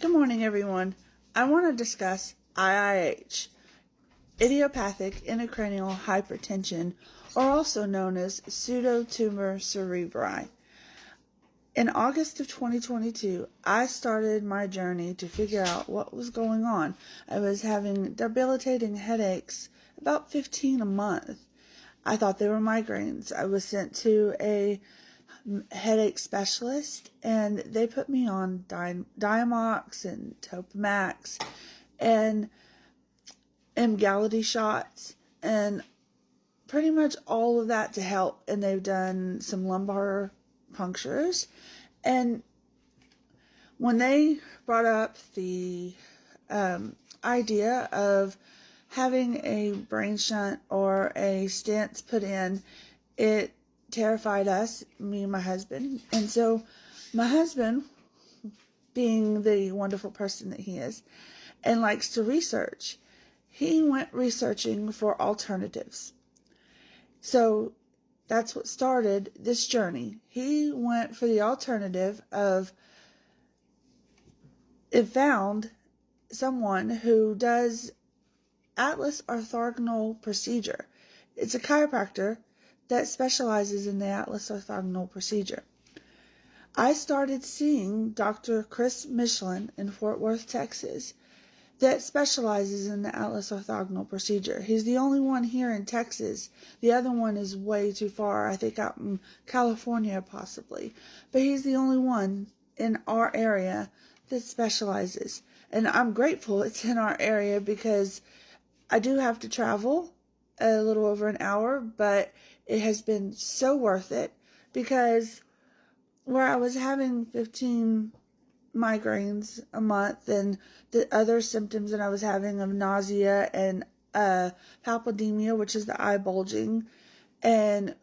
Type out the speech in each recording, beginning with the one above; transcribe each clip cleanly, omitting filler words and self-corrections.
Good morning, everyone. I want to discuss IIH, Idiopathic intracranial hypertension, or also known as pseudotumor cerebri. In August of 2022, I started my journey to figure out what was going on. I was having debilitating headaches, about 15 a month. I thought they were migraines. I was sent to a headache specialist, and they put me on Diamox and Topamax and Emgality shots and pretty much all of that to help. And they've done some lumbar punctures. And when they brought up the idea of having a brain shunt or a stint put in, it terrified us, me and my husband. And so my husband, being the wonderful person that he is and likes to research, he went researching for alternatives. So that's what started this journey. He went for the alternative of, it found someone who does Atlas orthogonal procedure. It's a chiropractor that specializes in the Atlas orthogonal procedure. I started seeing Dr. Chris Michlin in Fort Worth, Texas, that specializes in the Atlas orthogonal procedure. He's the only one here in Texas. The other one is way too far, I think out in California possibly. But he's the only one in our area that specializes. And I'm grateful it's in our area because I do have to travel a little over an hour, but it has been so worth it because where I was having 15 migraines a month and the other symptoms that I was having of nausea and papilledemia, which is the eye bulging, and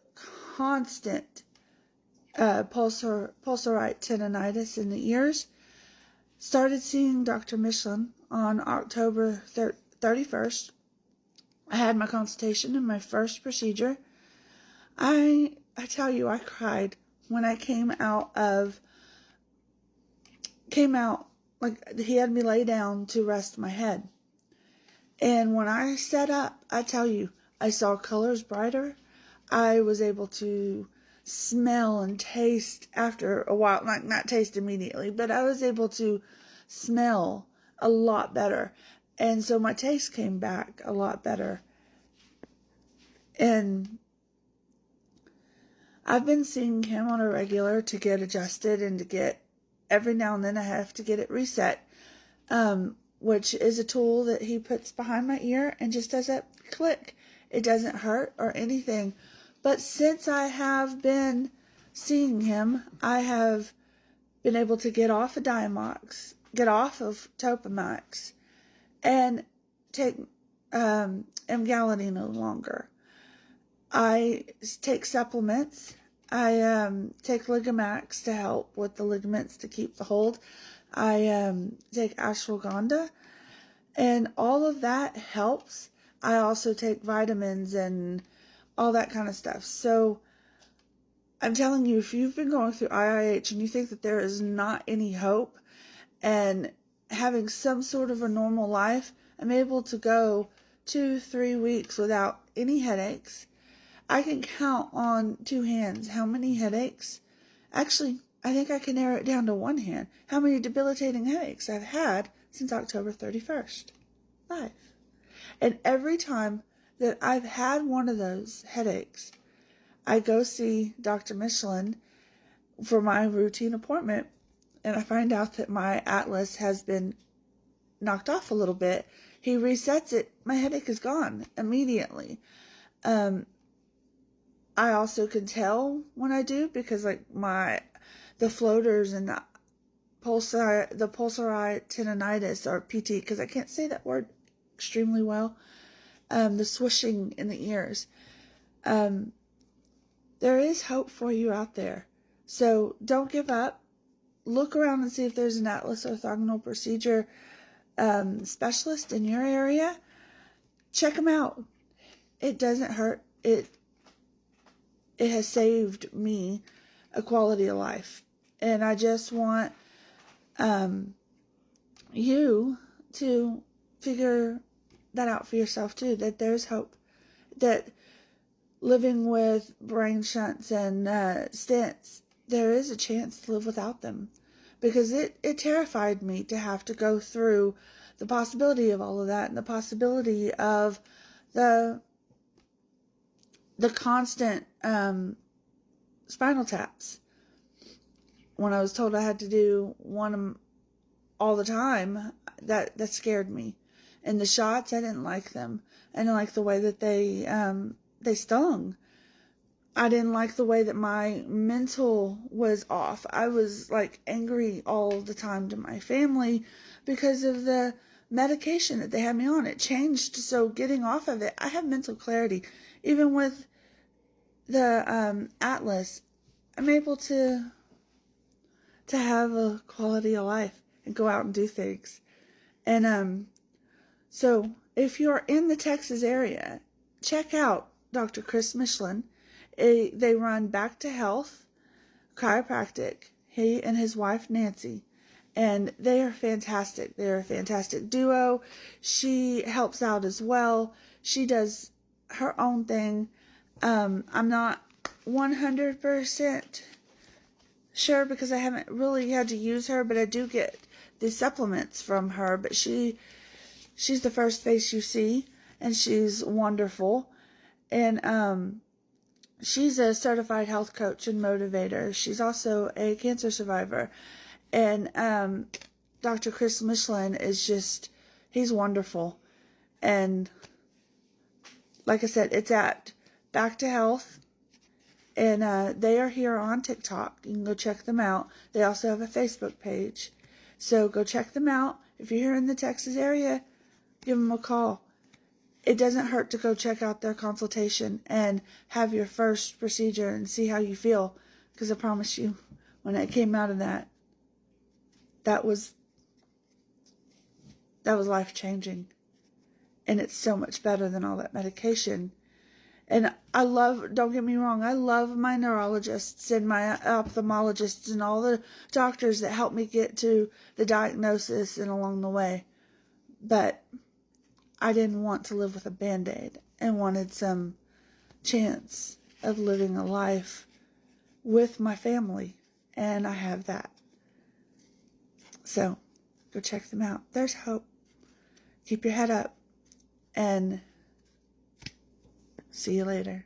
constant pulsarite tendinitis in the ears, started seeing Dr. Michlin on October 31st. I had my consultation and my first procedure. I tell you, I cried when I came out, like he had me lay down to rest my head. And when I sat up, I tell you, I saw colors brighter. I was able to smell and taste after a while, not taste immediately, but I was able to smell a lot better. And so my taste came back a lot better. And I've been seeing him on a regular to get adjusted and to get, every now and then I have to get it reset, which is a tool that he puts behind my ear and just does that click. It doesn't hurt or anything. But since I have been seeing him, I have been able to get off of Diamox, get off of Topamax, and take Emgality no longer. I take supplements. I take Ligamax to help with the ligaments to keep the hold. I take ashwagandha, and all of that helps. I also take vitamins and all that kind of stuff. So I'm telling you, if you've been going through IIH and you think that there is not any hope and having some sort of a normal life, I'm able to go 2-3 weeks without any headaches. I can count on 2 hands how many headaches. Actually, I think I can narrow it down to 1 hand. How many debilitating headaches I've had since October 31st. 5. And every time that I've had one of those headaches, I go see Dr. Michlin for my routine appointment, and I find out that my Atlas has been knocked off a little bit. He resets it. My headache is gone immediately. I also can tell when I do because like the floaters and the pulsarite tendinitis or PT, because I can't say that word extremely well. The swishing in the ears. There is hope for you out there. So don't give up. Look around and see if there's an Atlas orthogonal procedure specialist in your area. Check them out. It doesn't hurt. It has saved me a quality of life. And I just want you to figure that out for yourself too, that there's hope, that living with brain shunts and stents, there is a chance to live without them, because it terrified me to have to go through the possibility of all of that, and the possibility of the constant spinal taps. When I was told I had to do one all the time, that scared me. And the shots, I didn't like them. I didn't like the way that they stung. I didn't like the way that my mental was off. I was like angry all the time to my family because of the medication that they had me on. It changed. So getting off of it, I have mental clarity. Even with the Atlas, I'm able to have a quality of life and go out and do things. And so if you're in the Texas area, check out Dr. Chris Michlin. They run Back to Health Chiropractic, he and his wife Nancy, and they are fantastic. They're a fantastic duo. She helps out as well. She does her own thing. I'm not 100% sure because I haven't really had to use her, but I do get the supplements from her. But she's the first face you see, and she's wonderful. And she's a certified health coach and motivator. She's also a cancer survivor. And Dr. Chris Michlin is just, he's wonderful. And like I said, it's at Back to Health. And they are here on TikTok. You can go check them out. They also have a Facebook page. So go check them out. If you're here in the Texas area, give them a call. It doesn't hurt to go check out their consultation and have your first procedure and see how you feel. Because I promise you, when I came out of that, that was life-changing. And it's so much better than all that medication. And I love, don't get me wrong, I love my neurologists and my ophthalmologists and all the doctors that helped me get to the diagnosis and along the way. But I didn't want to live with a Band-Aid and wanted some chance of living a life with my family. And I have that. So go check them out. There's hope. Keep your head up. And see you later.